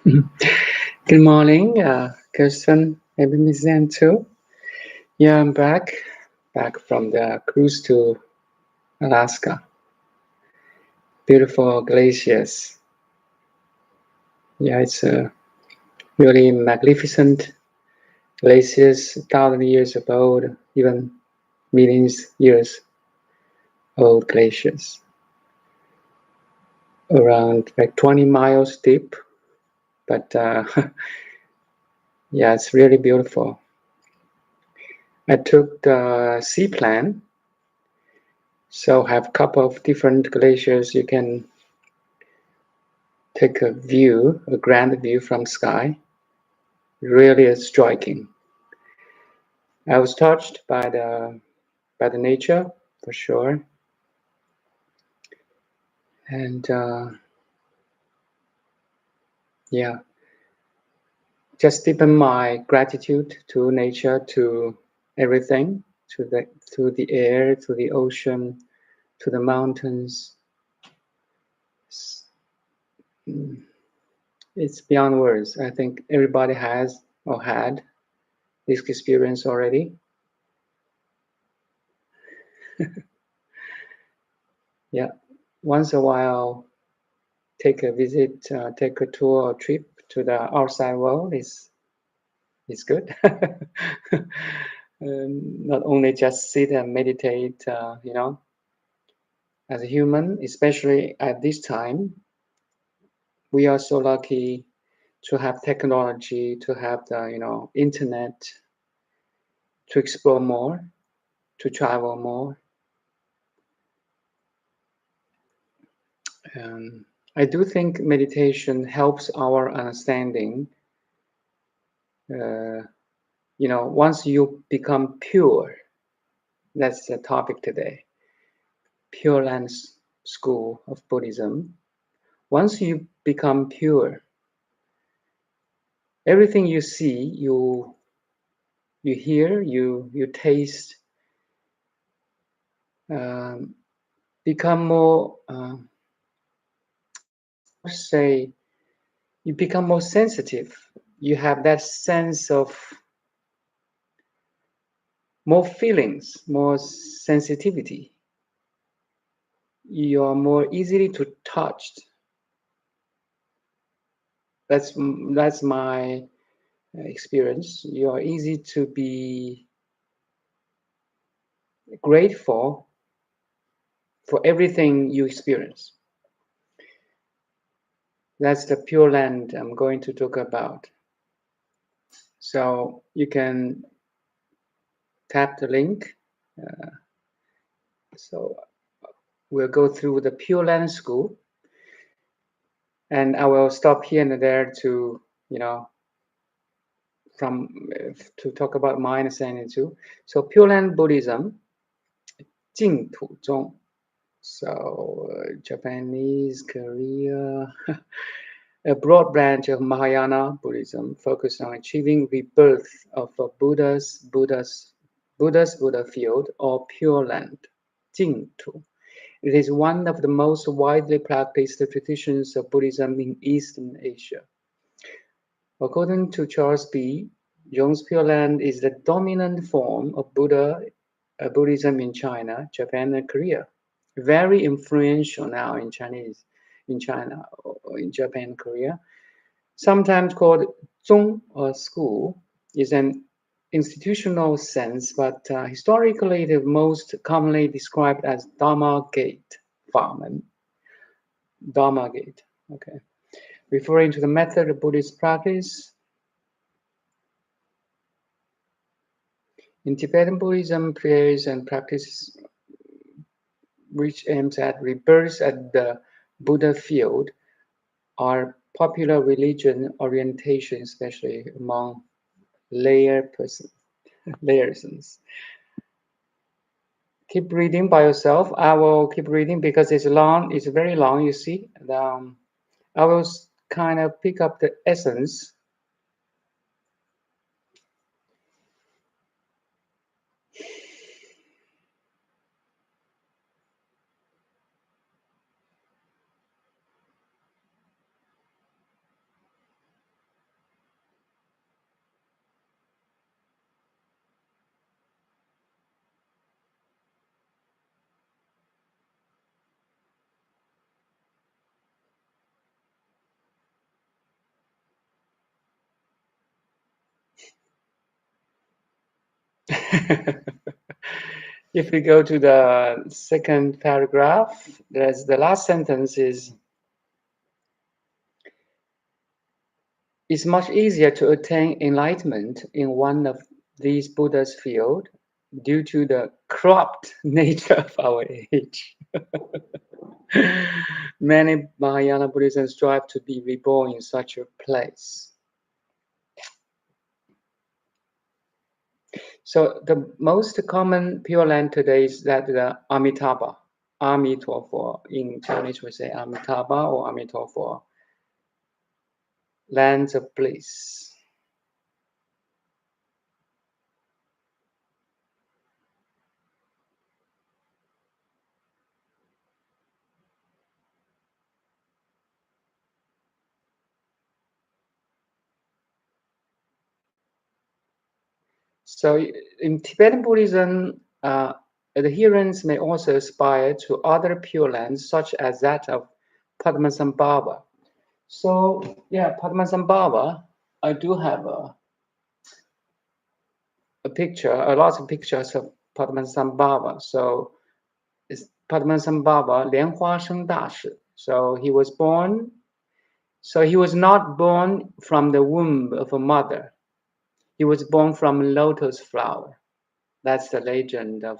Good morning, Kirsten, maybe Miss Zen too. Yeah, I'm back from the cruise to Alaska. Beautiful glaciers. Yeah, it's a really magnificent glaciers, 1,000 years old, even millions years old glaciers. Around like 20 miles deep, but yeah, it's really beautiful. I took the seaplane. So have a couple of different glaciers. You can take a grand view from sky. Really striking. I was touched by the nature for sure, and yeah, just deepen my gratitude to nature, to everything, to the air, to the ocean, to the mountains. It's beyond words. I think everybody has or had this experience already. Yeah, once a while, take a visit, take a tour or trip to the outside world is good. Not only just sit and meditate, as a human, especially at this time, we are so lucky to have technology, to have the internet, to explore more, to travel more. I do think meditation helps our understanding. Once you become pure, that's the topic today. Pure Land school of Buddhism. Once you become pure, everything you see, you hear, you taste, become more. Say, you become more sensitive. You have that sense of more feelings, more sensitivity. You are more easily to touched. That's my experience. You are easy to be grateful for everything you experience. That's the Pure Land I'm going to talk about. So you can tap the link. So we'll go through the Pure Land school, and I will stop here and there to to talk about my understanding too. So Pure Land Buddhism, 净土宗. So Japanese, Korea, a broad branch of Mahayana Buddhism focused on achieving rebirth of a Buddha's Buddha field or Pure Land, 净土. It is one of the most widely practiced traditions of Buddhism in Eastern Asia. According to Charles B. Jones, Pure Land is the dominant form of Buddhism in China, Japan, and Korea. Very influential now in China, in Japan, and Korea. Sometimes called zong or school, is an institutional sense, but historically it is most commonly described as Dharma Gate, Famen. Dharma Gate, okay. Referring to the method of Buddhist practice. In Tibetan Buddhism, prayers and practices which aims at rebirth at the Buddha field are popular religion orientation, especially among layersons. Keep reading by yourself. I will keep reading because it's long. It's very long, you see. I will kind of pick up the essence. If we go to the second paragraph, there's the last sentence is, it's much easier to attain enlightenment in one of these Buddha's field due to the corrupt nature of our age. Many Mahayana Buddhisms strive to be reborn in such a place. So the most common Pure Land today is that the Amitabha, Amitofo. In Chinese we say Amitabha or Amitofo, lands of bliss. So in Tibetan Buddhism, adherents may also aspire to other Pure Lands, such as that of Padmasambhava. So yeah, Padmasambhava, I do have a picture, a lot of pictures of Padmasambhava. So it's Padmasambhava, 莲花生大士. So he was born. So he was not born from the womb of a mother. He was born from a lotus flower. That's the legend of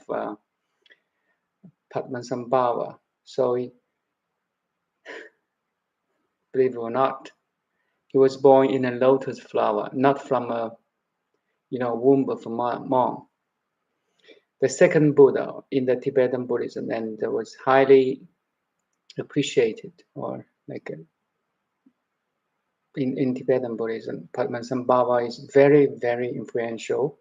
Padmasambhava. So he, believe it or not, he was born in a lotus flower, not from a womb of a mom. The second Buddha in the Tibetan Buddhism, and was highly appreciated, or like in Tibetan Buddhism, Padmasambhava is very, very influential.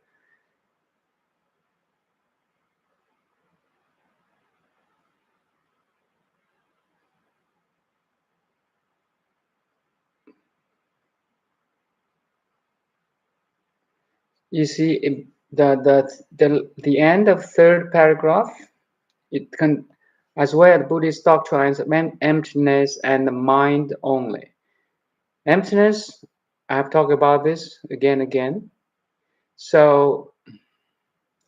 You see, the end of third paragraph, it can, as well, Buddhist doctrines, emptiness and the mind only. Emptiness, I have talked about this again and again. So,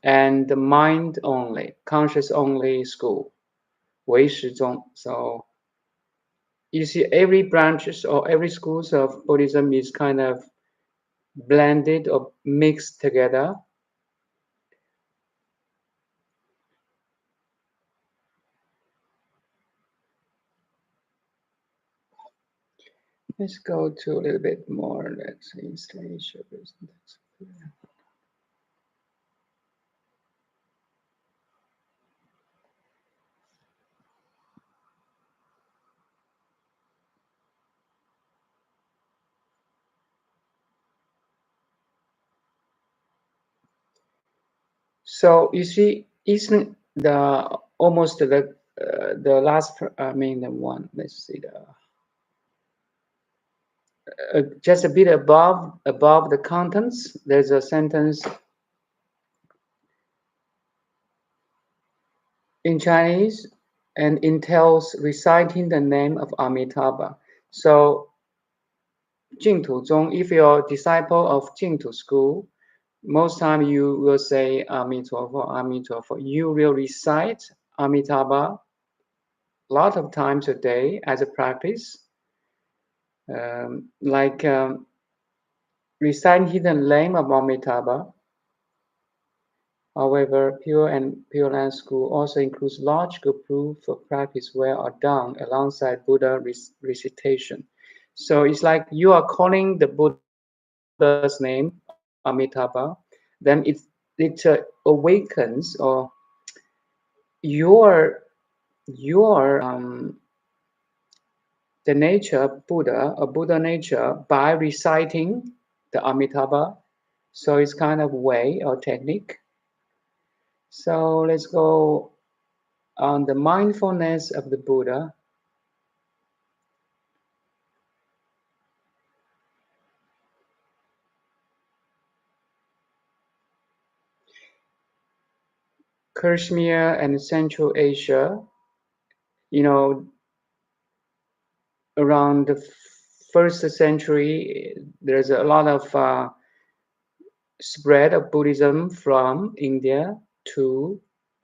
and the mind only, conscious only school, 唯识宗. So you see, every branches or every schools of Buddhism is kind of blended or mixed together. Let's go to a little bit more. Let's see, installation. So you see, isn't the almost the last? I mean, the one. Let's see just a bit above the contents. There's a sentence in Chinese, and entails reciting the name of Amitabha. So, 净土宗, if you're a disciple of 净土 school, most time you will say Amitofo, Amitofo. You will recite Amitabha a lot of times a day as a practice, reciting the name of Amitabha. However, Pure Land School also includes logical proof of practice where are done alongside Buddha recitation. So it's like you are calling the Buddha's name, Amitabha, then it awakens or your the nature Buddha, a Buddha nature, by reciting the Amitabha. So it's kind of way or technique. So let's go on the mindfulness of the Buddha. Kashmir and Central Asia, around the first century, there's a lot of spread of Buddhism from India to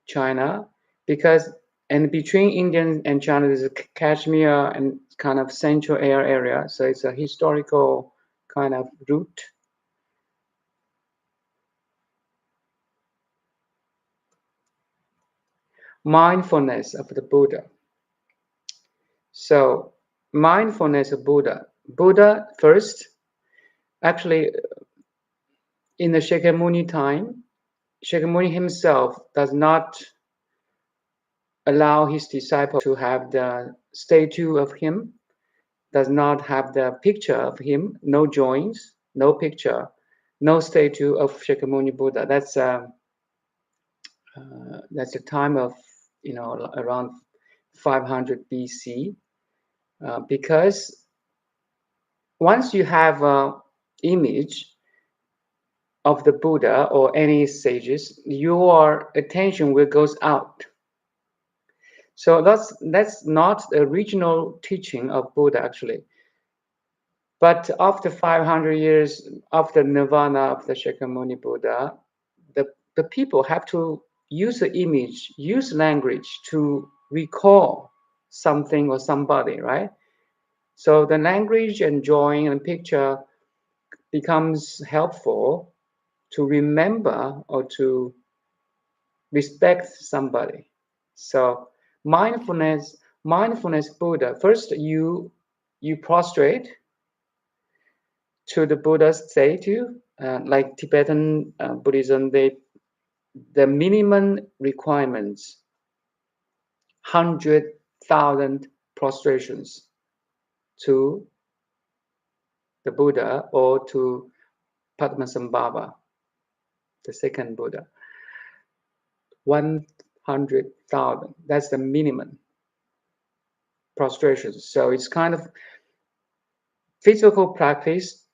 China, because and between India and China there's a Kashmir and kind of Central Air area, so it's a historical kind of route. Mindfulness of the Buddha. So mindfulness of Buddha. Buddha first, actually, in the Sakyamuni time, Sakyamuni himself does not allow his disciple to have the statue of him, does not have the picture of him, no drawings, no picture, no statue of Sakyamuni Buddha. That's the time of, around 500 BC, because once you have an image of the Buddha or any sages, your attention will goes out. So that's not the original teaching of Buddha actually. But after 500 years after Nirvana of the Shakyamuni Buddha, the people have to use the image, use language to recall something or somebody, right? So the language and drawing and picture becomes helpful to remember or to respect somebody. So mindfulness Buddha. First, you prostrate to the Buddha's statue, like Tibetan Buddhism. The minimum requirements 100,000 prostrations to the Buddha or to Padmasambhava, the second Buddha. 100,000. That's the minimum prostrations. So it's kind of physical practice,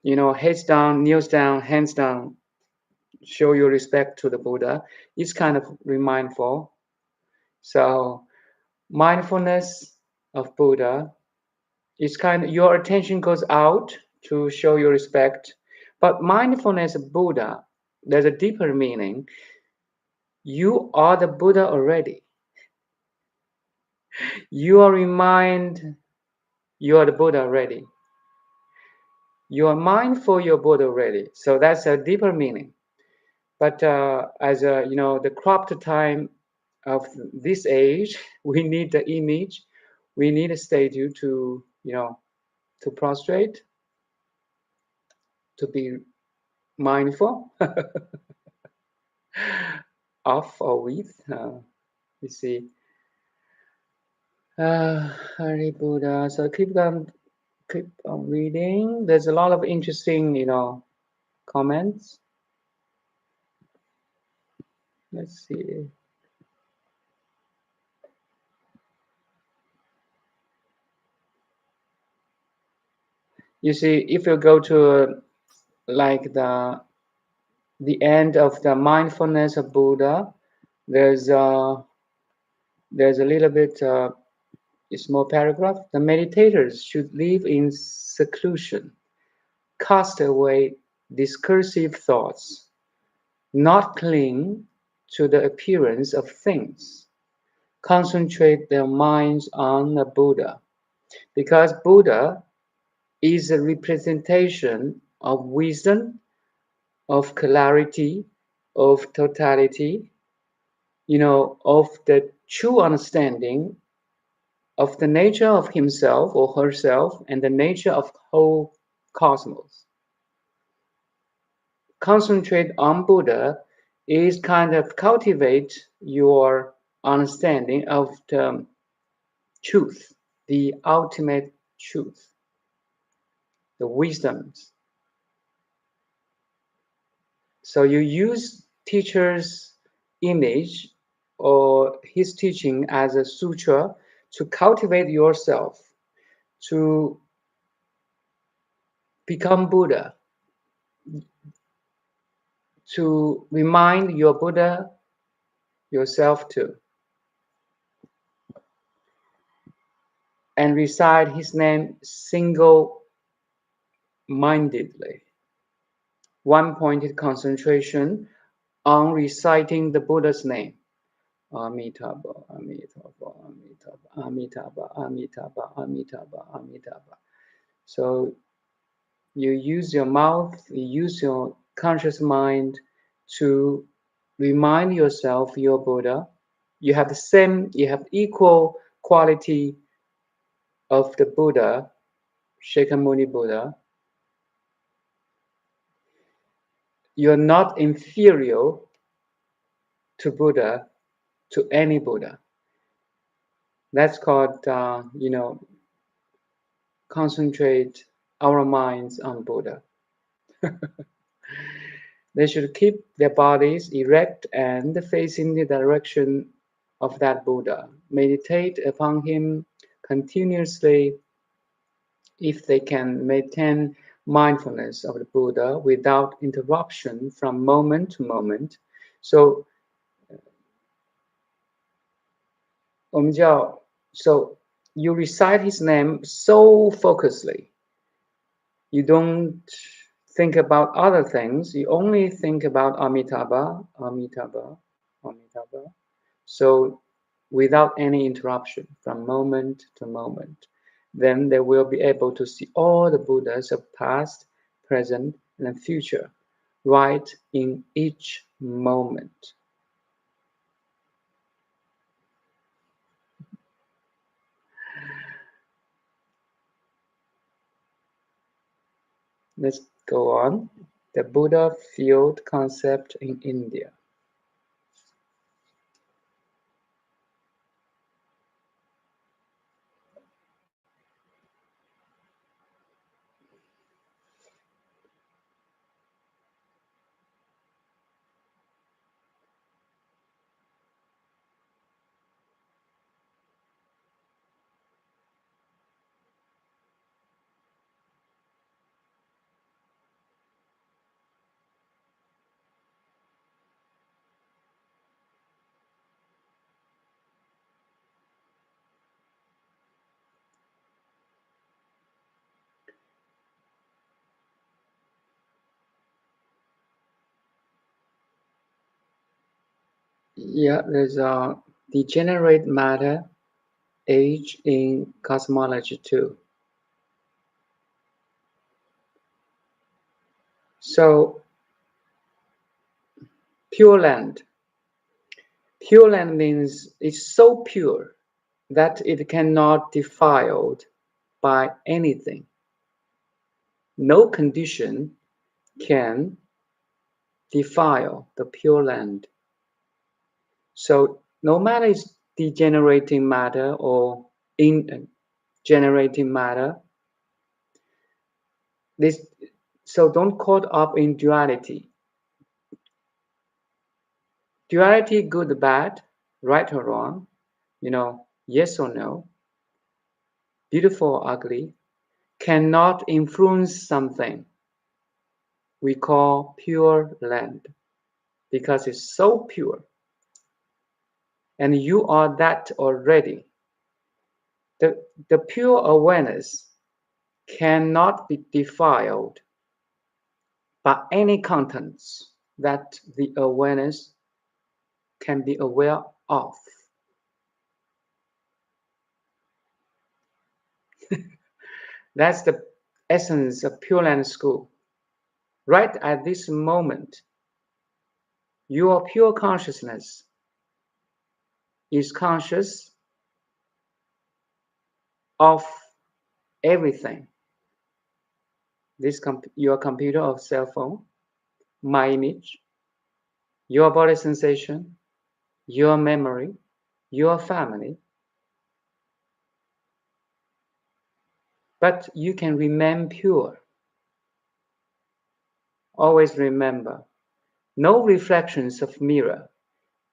heads down, kneels down, hands down, show your respect to the Buddha. It's kind of mindful. So mindfulness of Buddha is kind of your attention goes out to show your respect. But mindfulness of Buddha, there's a deeper meaning. You are the Buddha already. You are you are the Buddha already. You are mindful you're Buddha already. So that's a deeper meaning. But as the cropped time of this age, we need the image, we need a statue to to prostrate, to be mindful of or with. You see, Hari Buddha. So keep on reading. There's a lot of interesting, comments. Let's see. You see, if you go to like the end of the mindfulness of Buddha, there's a little bit a small paragraph. The meditators should live in seclusion, cast away discursive thoughts, not cling to the appearance of things, concentrate their minds on the Buddha, because Buddha is a representation of wisdom, of clarity, of totality, of the true understanding of the nature of himself or herself and the nature of whole cosmos. Concentrate on Buddha is kind of cultivate your understanding of the truth, the ultimate truth, the wisdoms. So you use teacher's image or his teaching as a sutra to cultivate yourself, to become Buddha, to remind your Buddha yourself too, and recite his name single-mindedly. one-pointed concentration on reciting the Buddha's name. Amitabha, Amitabha, Amitabha, Amitabha, Amitabha, Amitabha, Amitabha. So you use your mouth, you use your conscious mind to remind yourself you're Buddha. You have equal quality of the Buddha, Sakyamuni Buddha. You're not inferior to Buddha, to any Buddha. That's called, concentrate our minds on Buddha. They should keep their bodies erect and facing the direction of that Buddha. Meditate upon him continuously if they can maintain mindfulness of the Buddha without interruption from moment to moment. So, so you recite his name so focusedly. You don't think about other things. You only think about Amitabha, Amitabha, Amitabha. So without any interruption from moment to moment, then they will be able to see all the Buddhas of past, present, and future right in each moment. Let's go on. The Buddha field concept in India. Yeah, there's a degenerate matter, age in cosmology too. So pure land. Pure land means it's so pure that it cannot defiled by anything. No condition can defile the pure land. So no matter it's degenerating matter or in generating matter, this so don't caught up in duality. Duality, good, bad, right or wrong, yes or no, beautiful or ugly, cannot influence something we call pure land because it's so pure. And you are that already. The pure awareness cannot be defiled by any contents that the awareness can be aware of. That's the essence of Pure Land School. Right at this moment, your pure consciousness is conscious of everything. Your computer or cell phone, my image, your body sensation, your memory, your family. But you can remain pure. Always remember, no reflections of mirror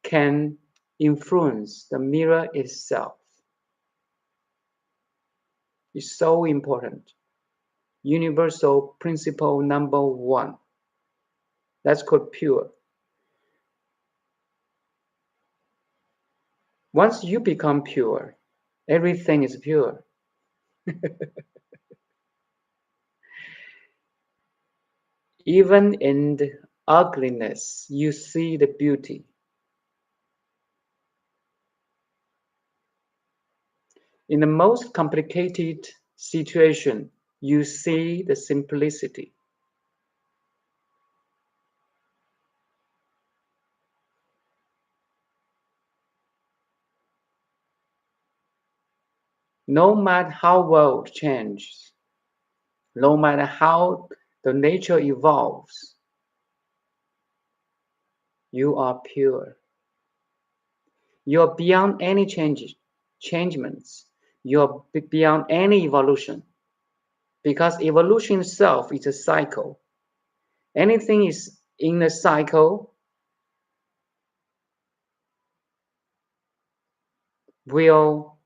can influence the mirror itself. It's so important. Universal principle number 1. That's called pure. Once you become pure, everything is pure. Even in the ugliness, you see the beauty. In the most complicated situation, you see the simplicity. No matter how world changes, no matter how the nature evolves, you are pure. You are beyond any changements. You are beyond any evolution. Because evolution itself is a cycle. Anything is in a cycle will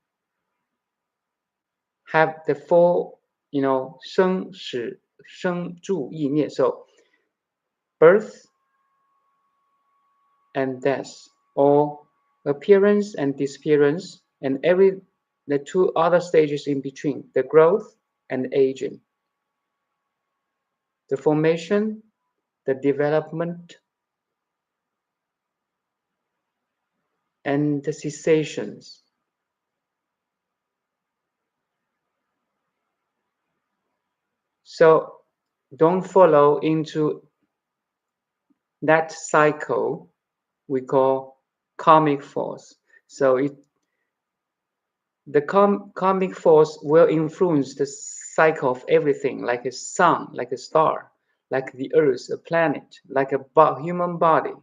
have the four, 生死生住意灭. So birth and death, or appearance and disappearance, and the two other stages in between, the growth and aging, the formation, the development, and the cessations. So don't follow into that cycle we call karmic force. So the karmic force will influence the cycle of everything, like a sun, like a star, like the earth, a planet, like a human body.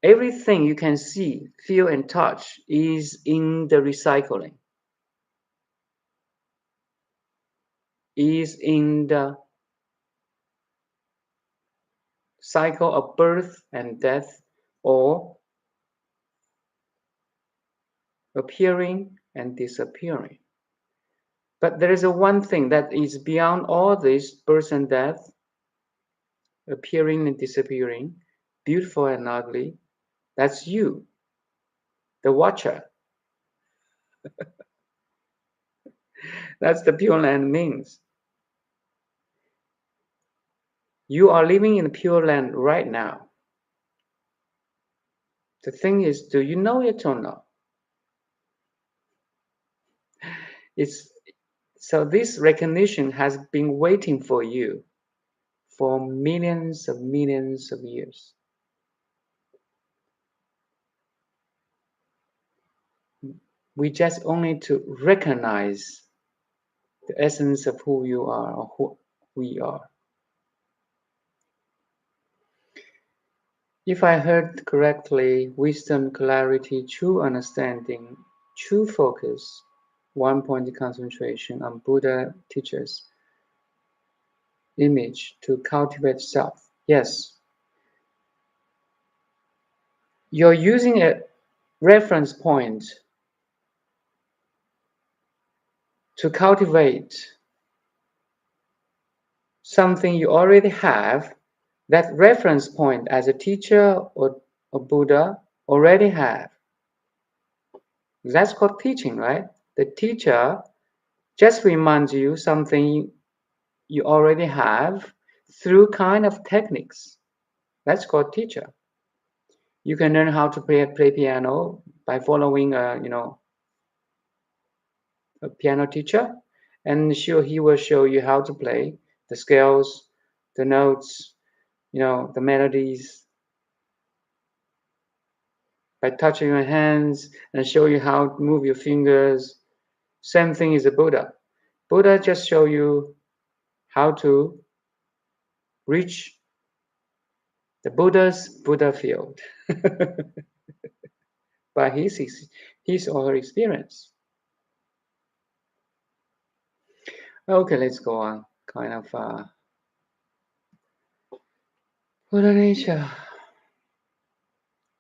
Everything you can see, feel, and touch is in the recycling, is in the cycle of birth and death, or appearing and disappearing. But there is one thing that is beyond all this birth and death, appearing and disappearing, beautiful and ugly. That's you, the watcher. That's the Pure Land means. You are living in the Pure Land right now. The thing is, do you know it or not? So this recognition has been waiting for you for millions of years. We just only to recognize the essence of who you are, or who we are. If I heard correctly, wisdom, clarity, true understanding, true focus, one-pointed concentration on Buddha teaches, image to cultivate self. Yes, you're using a reference point to cultivate something you already have. That reference point as a teacher or a Buddha already have. That's called teaching, right? The teacher just reminds you something you already have through kind of techniques. That's called teacher. You can learn how to play piano by following a piano teacher, and he will show you how to play the scales, the notes, the melodies, by touching your hands, and show you how to move your fingers. Same thing is a Buddha. Buddha just show you how to reach the Buddha's Buddha field by his or her experience. Okay, let's go on. Kind of Buddha nature.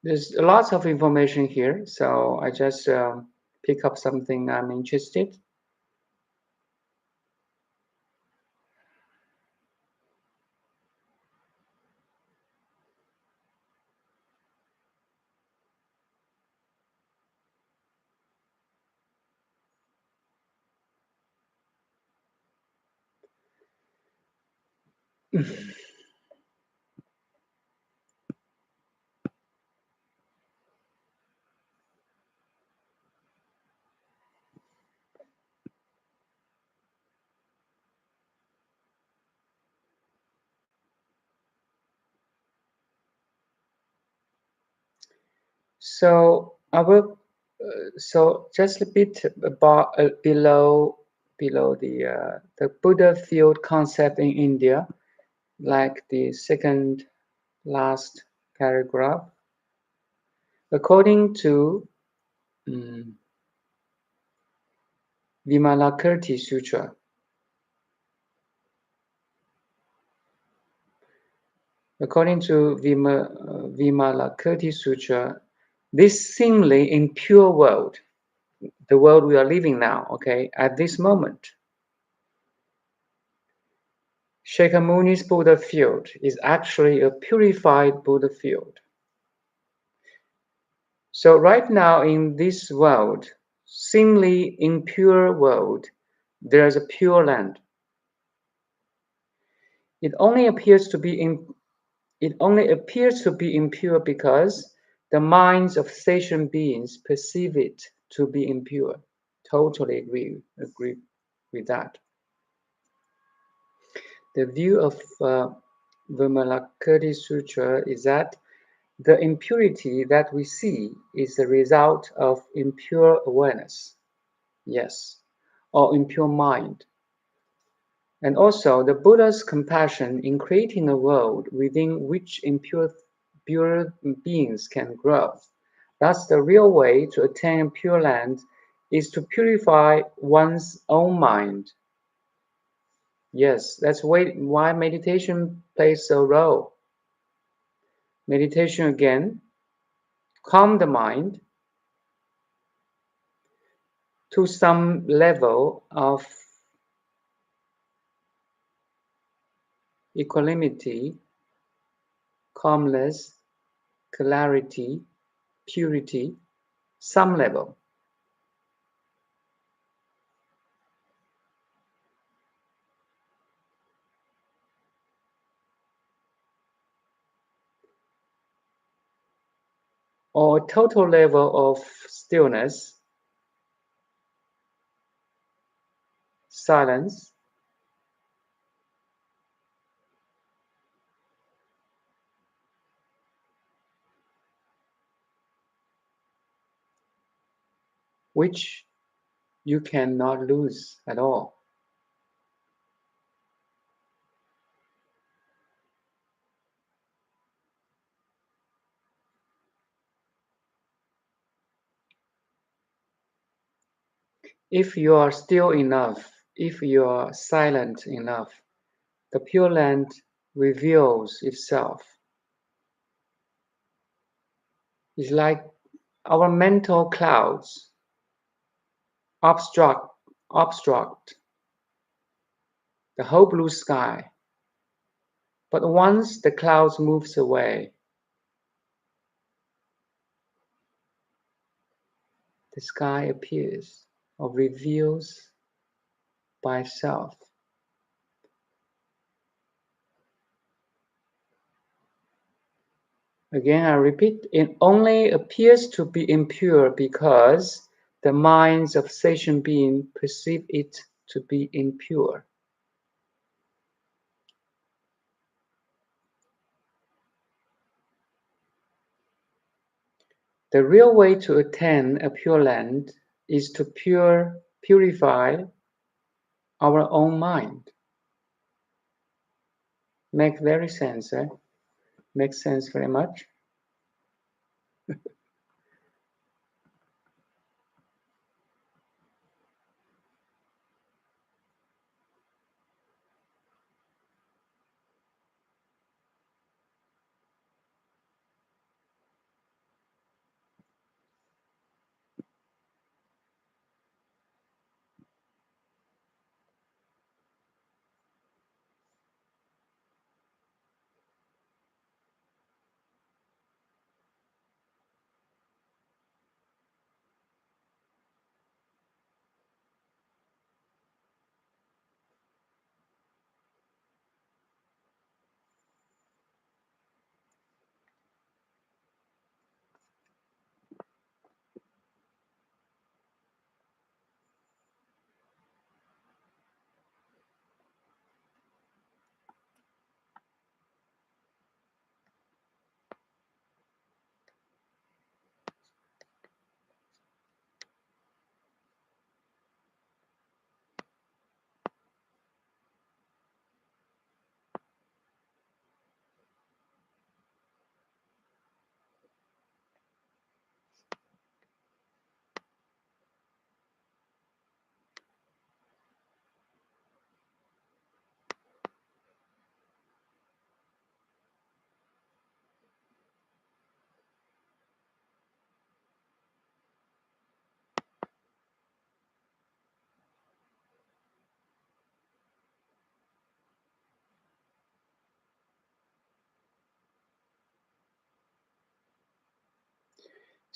There's lots of information here, so I just pick up something I'm interested. So our so just a bit about below the Buddha field concept in India, like the second last paragraph. According to Vimalakirti Sutra, Vimalakirti Sutra, this seemingly impure world, the world we are living now, okay, at this moment, Sakyamuni's Buddha field is actually a purified Buddha field. So right now in this world, seemingly impure world, there is a pure land. It only appears to be impure because the minds of sentient beings perceive it to be impure. Totally agree with that. The view of Vimalakirti Sutra is that the impurity that we see is the result of impure awareness, yes, or impure mind. And also the Buddha's compassion in creating a world within which impure beings can grow. Thus, the real way to attain Pure Land is to purify one's own mind. Yes, that's why meditation plays a role. Meditation again, calm the mind to some level of equanimity, calmness, clarity, purity, some level. Or total level of stillness, silence, which you cannot lose at all. If you are still enough, if you are silent enough, the Pure Land reveals itself. It's like our mental clouds obstruct the whole blue sky. But once the clouds moves away, the sky appears or reveals by itself. Again, I repeat, it only appears to be impure because the minds of sentient beings perceive it to be impure. The real way to attain a pure land is to purify our own mind. Make very sense, eh? Makes sense very much.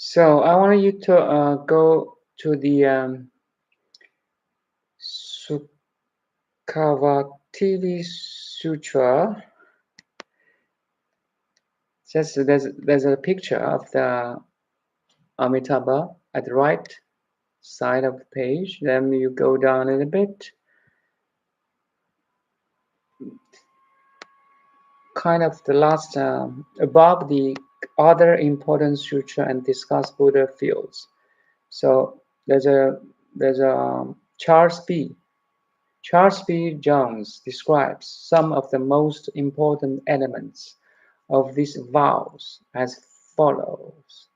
So I want you to go to the Sukhavativi Sutra. Just there's a picture of the Amitabha at the right side of the page. Then you go down a little bit, kind of the last above the other important sutra and discuss Buddha fields. So there's a Charles B. Jones describes some of the most important elements of these vows as follows.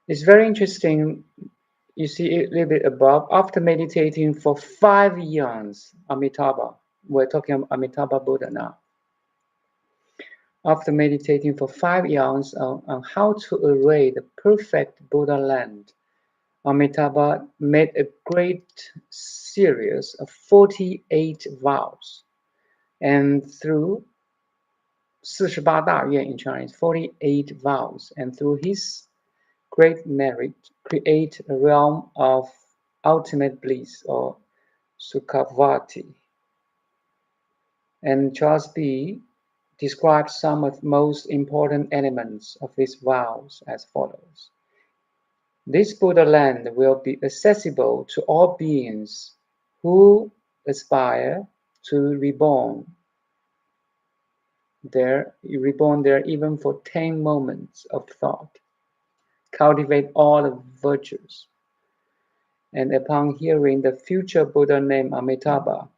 It's very interesting. You see it a little bit above. After meditating for 5 years, Amitabha, we're talking about Amitabha Buddha now. After meditating for 5 years on how to array the perfect Buddha land, Amitabha made a great series of 48 vows, and through 48大愿 in Chinese, 48 vows, and through his great merit, create a realm of ultimate bliss or Sukhavati. And Charles B. describes some of the most important elements of these vows as follows. This Buddha land will be accessible to all beings who aspire to reborn there even for 10 moments of thought. Cultivate all the virtues. And upon hearing the future Buddha named Amitabha,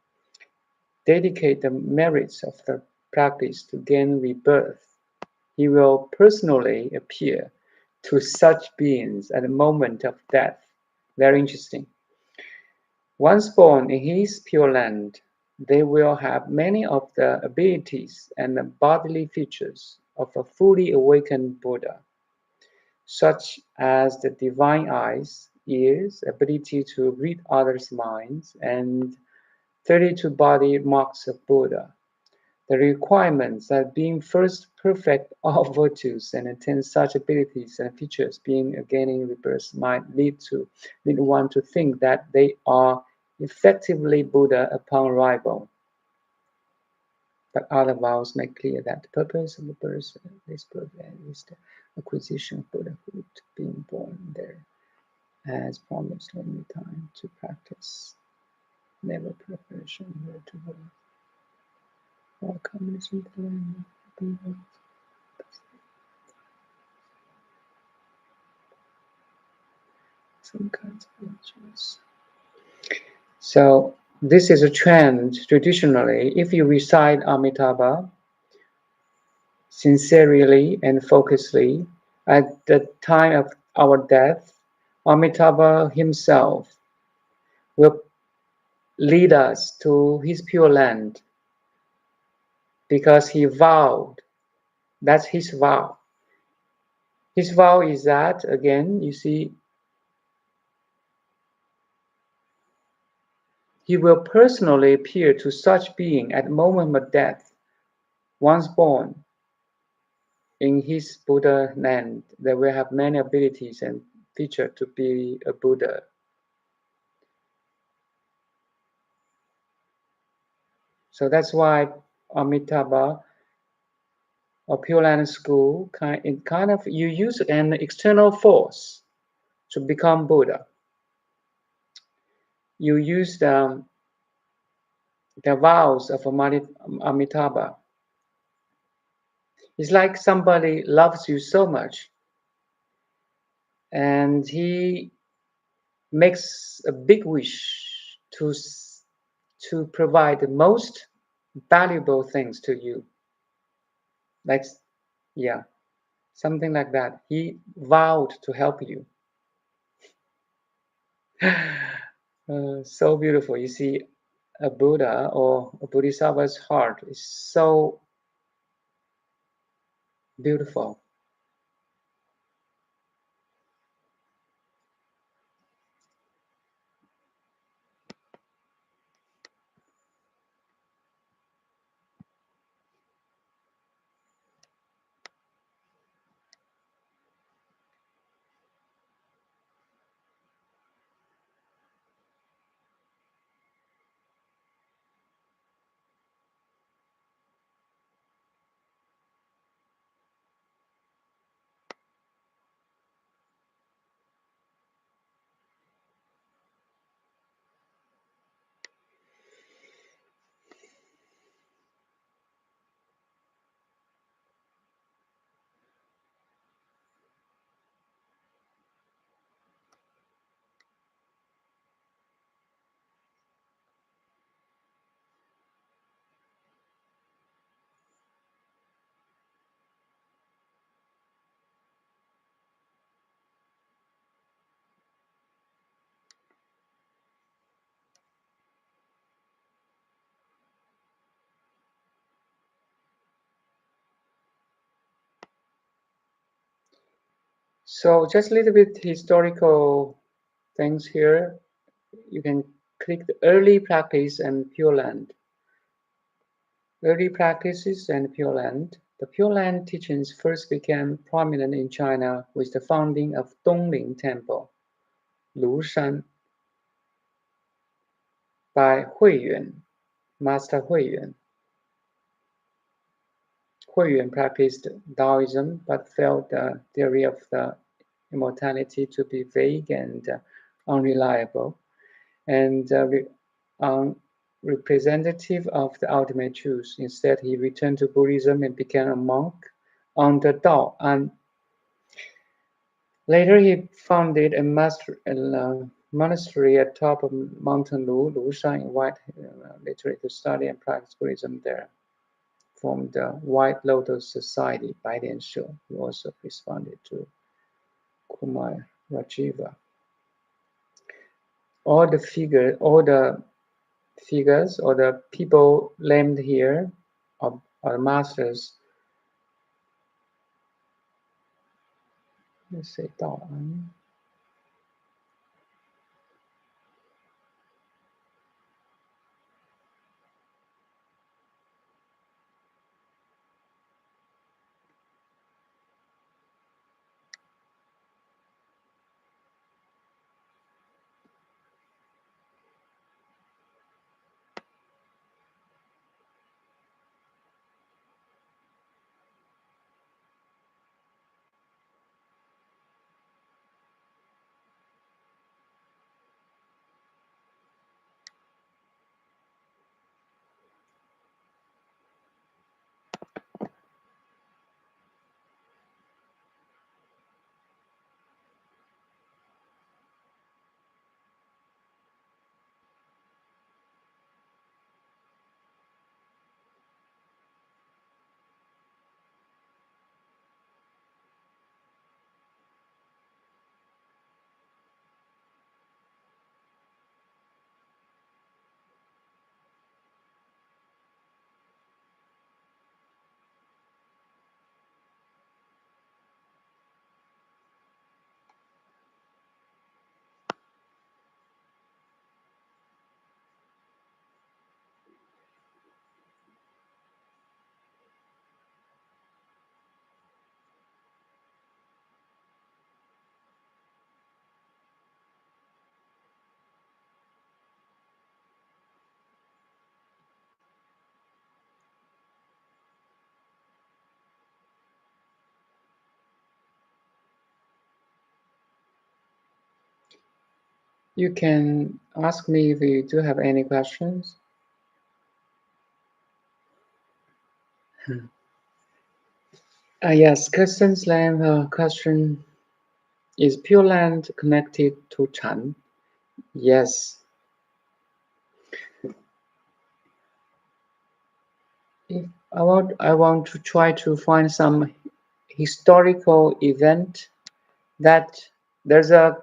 dedicate the merits of the practice to gain rebirth. He will personally appear to such beings at the moment of death. Very interesting. Once born in his pure land, they will have many of the abilities and the bodily features of a fully awakened Buddha, such as the divine eyes, ears, ability to read others' minds, and 32 body marks of Buddha. The requirements are being first perfect all virtues and attain such abilities and features being a gaining rebirth might lead one to think that they are effectively Buddha upon arrival. But other vows make clear that the purpose of the birth is the acquisition of Buddhahood, being born there as promised only time to practice, never preparation to birth. All communism to learn, some kinds of rituals. So this is a trend traditionally. If you recite Amitabha sincerely and focusedly at the time of our death, Amitabha himself will lead us to his pure land because he vowed. That's his vow. His vow is that, again, you see, he will personally appear to such being at the moment of death, once born in his Buddha land. They will have many abilities and features to be a Buddha. So that's why Amitabha or Pure Land School kind of you use an external force to become Buddha. You use the vows of Amitabha. It's like somebody loves you so much and he makes a big wish to provide the most valuable things to you. Like, yeah, something like that. He vowed to help you. So beautiful. You see, a Buddha or a Bodhisattva's heart is so beautiful. So just a little bit historical things here. You can click the early practice and Pure Land. Early practices and Pure Land. The Pure Land teachings first became prominent in China with the founding of Dongling Temple, Lushan, by Huiyuan, Master Huiyuan. Huiyuan practiced Taoism but felt the theory of the immortality to be vague and unreliable, and representative of the ultimate truth. Instead, he returned to Buddhism and became a monk under Dao. And later, he founded a monastery at top of Mountain Lushan, invite literally to study and practice Buddhism there. From the White Lotus Society, Bai Dian Shu, who also responded to Kumar Rajiva. All the figures or the people named here are masters. Let's say Dao An. You can ask me if you do have any questions. Yes, Kirsten's land question: is Pure Land connected to Chan? Yes. If I want to try to find some historical event that there's a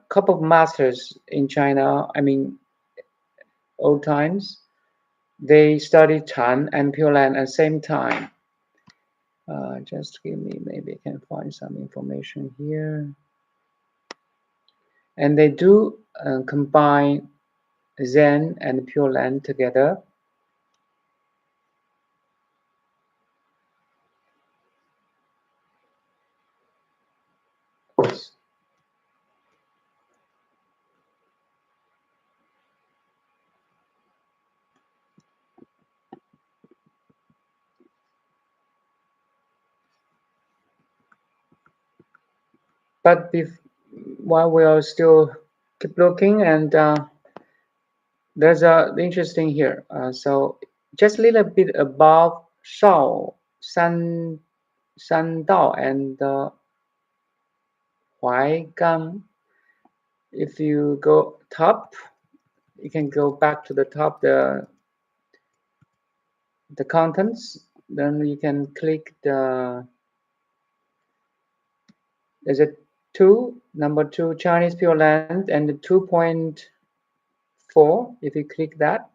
couple of masters in China. I mean, old times. They studied Chan and Pure Land at the same time. Just give me, maybe I can find some information here. And they do combine Zen and Pure Land together. But while we are still keep looking, and there's a interesting here. So just a little bit above Shao, San Dao, and Huaigang. If you go top, you can go back to the top, the contents. Then you can click there's a number 2 Chinese Pure Land, and the 2.4. If you click that,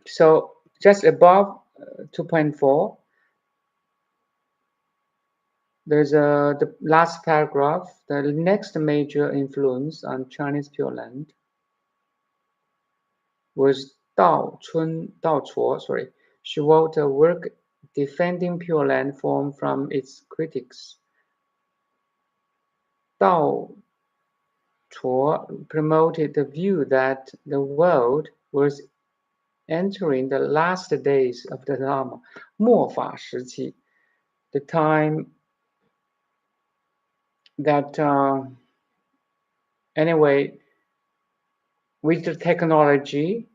so just above 2.4, There's the last paragraph. The next major influence on Chinese Pure Land was Dao Chuo. Sorry, she wrote a work defending Pure Land form from its critics. Dao Chuo promoted the view that the world was entering the last days of the Dharma, 末法时期, the time that anyway, with the technology,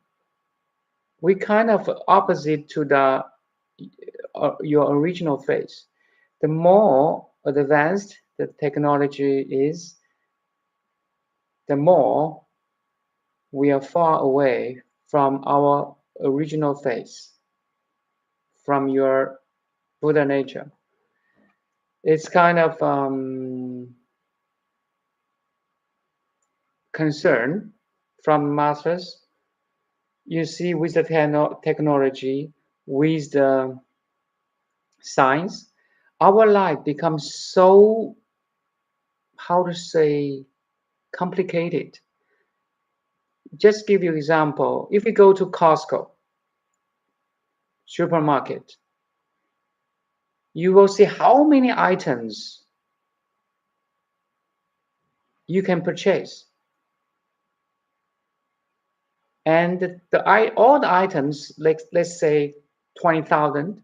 we kind of opposite to the your original phase. The more advanced the technology is, the more we are far away from our original phase, from your Buddha nature. It's kind of concern from masters. You see, with the technology, with the science, our life becomes so, how to say, complicated. Just give you an example. If you go to Costco supermarket, you will see how many items you can purchase. And all the items, like let's say 20,000,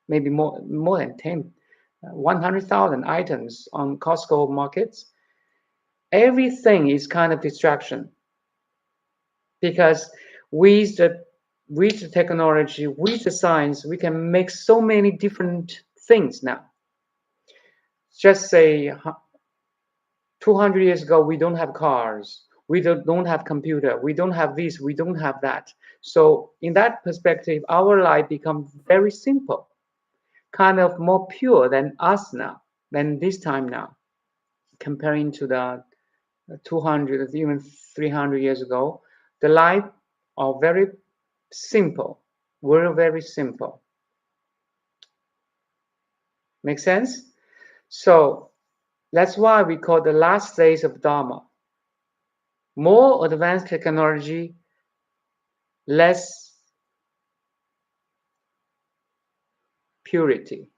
maybe more than 10, 100,000 items on Costco markets. Everything is kind of distraction, because with the technology, with the science, we can make so many different things now. Just say 200 years ago, we don't have cars, we don't have computer, we don't have this, we don't have that. So in that perspective, our life becomes very simple, kind of more pure than us now, than this time now, comparing to the 200, even 300 years ago. The life are very simple, very simple. Make sense? So that's why we call the last days of Dharma. More advanced technology, less purity.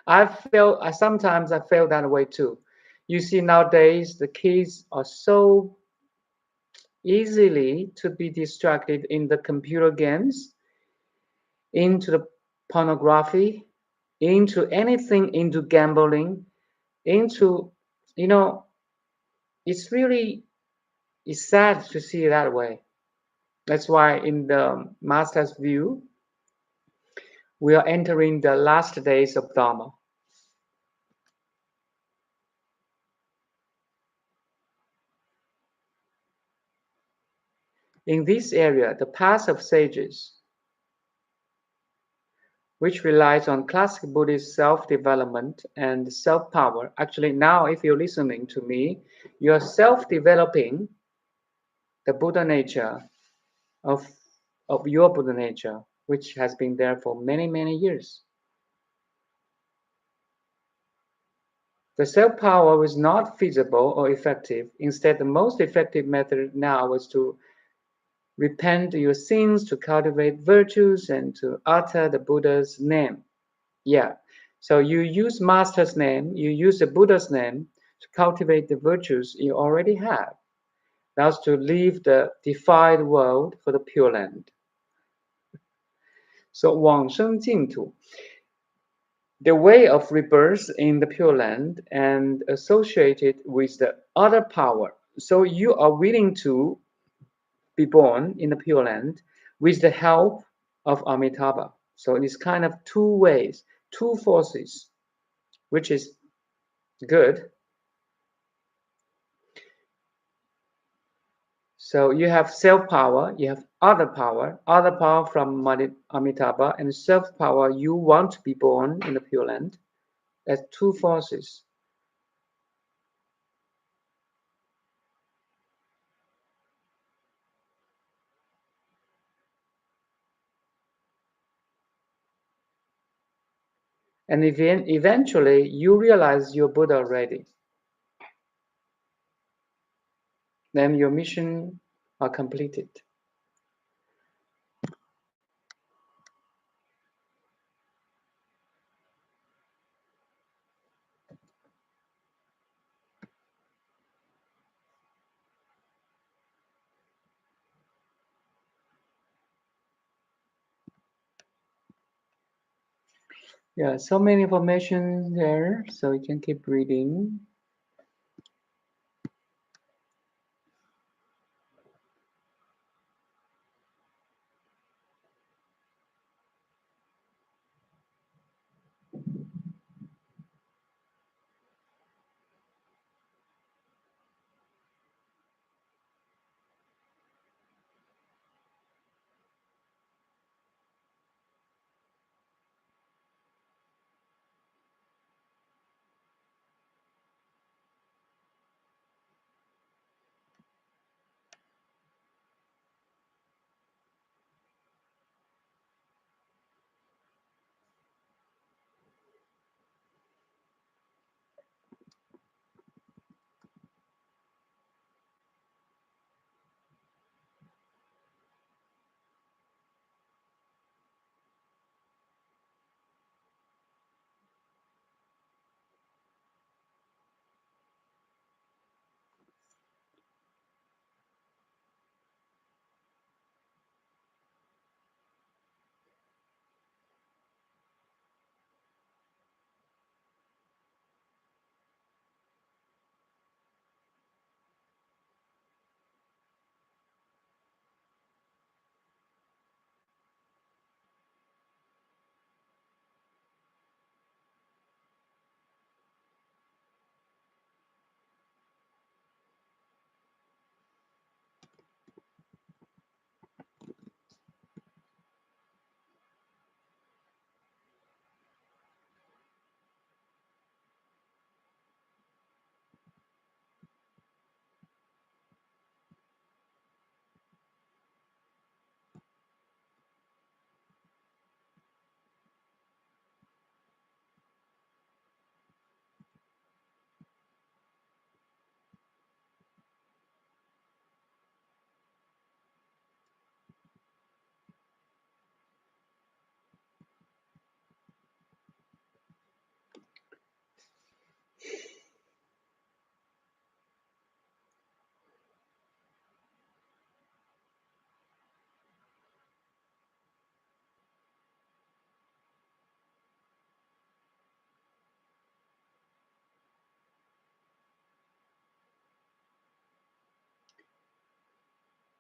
Sometimes I feel that way too. You see, nowadays the kids are so easily to be distracted in the computer games, into the pornography, into anything, into gambling, into, it's sad to see it that way. That's why in the master's view, we are entering the last days of Dharma. In this area, the path of sages, which relies on classic Buddhist self-development and self-power. Actually, now if you're listening to me, you're self-developing the Buddha nature of your Buddha nature, which has been there for many years. The self-power was not feasible or effective. Instead, the most effective method now is to repent your sins, to cultivate virtues, and to utter the Buddha's name. Yeah. So you use Master's name, you use the Buddha's name to cultivate the virtues you already have. That's to leave the defiled world for the Pure Land. So 往生净土, the way of rebirth in the Pure Land and associated with the other power. So you are willing to be born in the Pure Land with the help of Amitabha. So it's kind of two ways, two forces, which is good. So you have self-power, you have other power from Amitabha, and self-power, you want to be born in the Pure Land. That's two forces. And eventually you realize you're Buddha already. Then your mission are completed. Yeah, so many information there, so you can keep reading.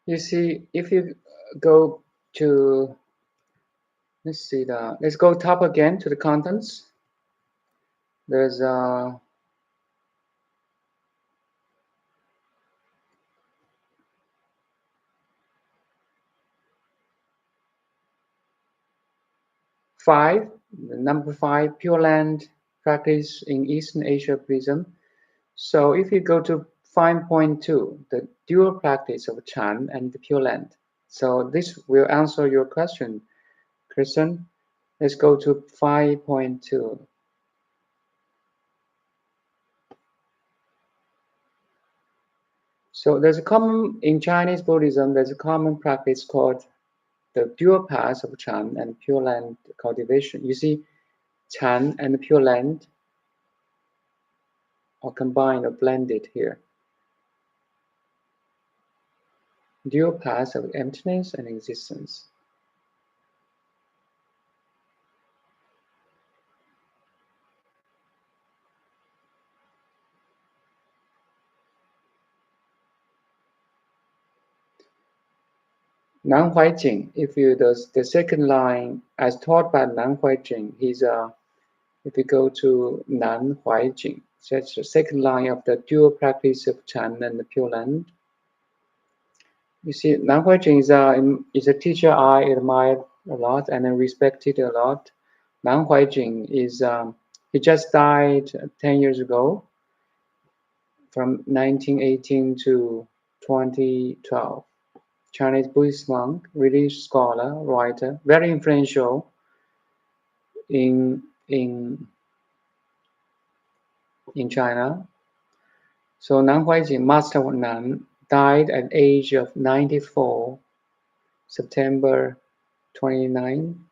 You see, if you go to, let's go top again to the contents. There's 5, number 5, Pure Land practice in Eastern Asia Buddhism. So if you go to 5.2, the dual practice of Chan and the Pure Land. So this will answer your question, Kristen. Let's go to 5.2. So there's a common, in Chinese Buddhism, there's a common practice called the dual path of Chan and Pure Land cultivation. You see, Chan and Pure Land are combined or blended here. Dual path of emptiness and existence. Nan Huai Jing, if you the second line as taught by Nan Huai Jing, if you go to Nan Huai Jing, that's the second line of the dual practice of Chan and the Pure Land. You see, Nan Huai Jing is a teacher I admire a lot and I respected a lot. Nan Huai Jing he just died 10 years ago, from 1918 to 2012. Chinese Buddhist monk, religious scholar, writer, very influential in in China. So Nan Huaijing, Master Nan, died at the age of 94, September 29,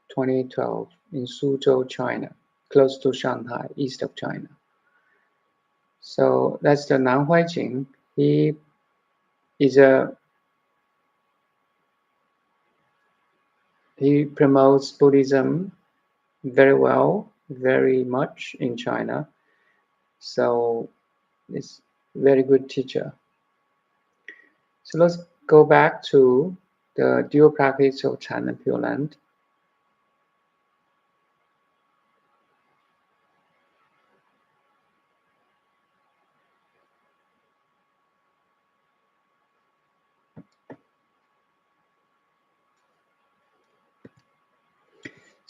2012, in Suzhou, China, close to Shanghai, east of China. So that's the Nan Huaijing. He promotes Buddhism very well, very much in China. So it's very good teacher. So let's go back to the dual practice of Chan and Pure Land.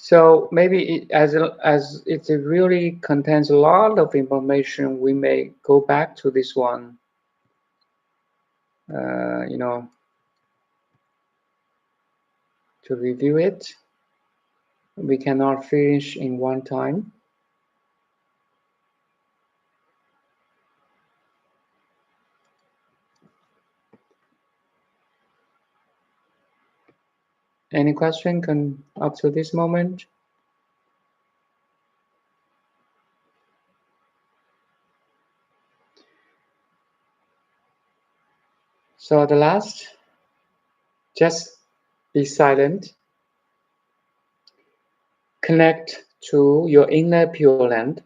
So maybe as it really contains a lot of information, we may go back to this one, to review it. We cannot finish in one time. Any question up to this moment? So the last, just be silent. Connect to your inner Pure Land.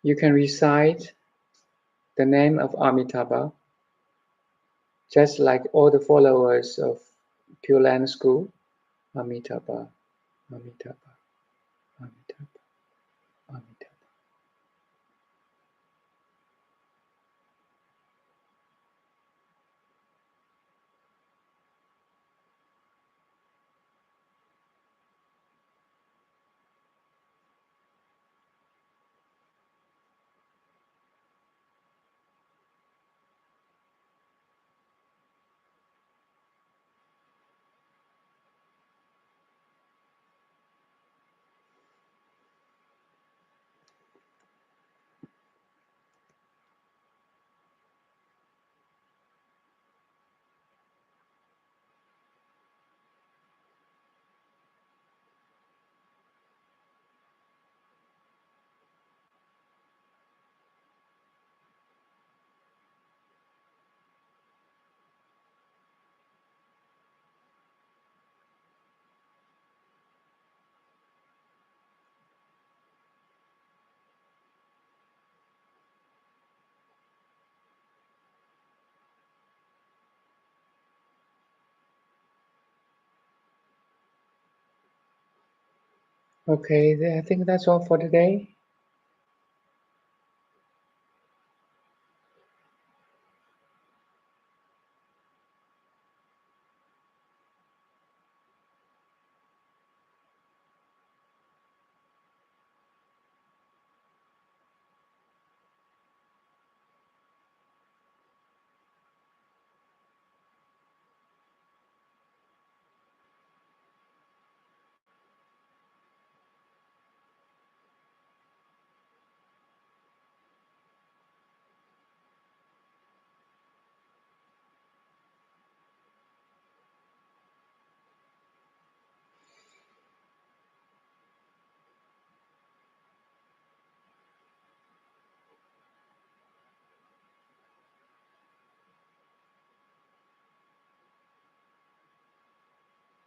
You can recite the name of Amitabha, just like all the followers of Pure Land School. Amitabha, Amitabha, Amitabha, Amitabha. Okay, I think that's all for today.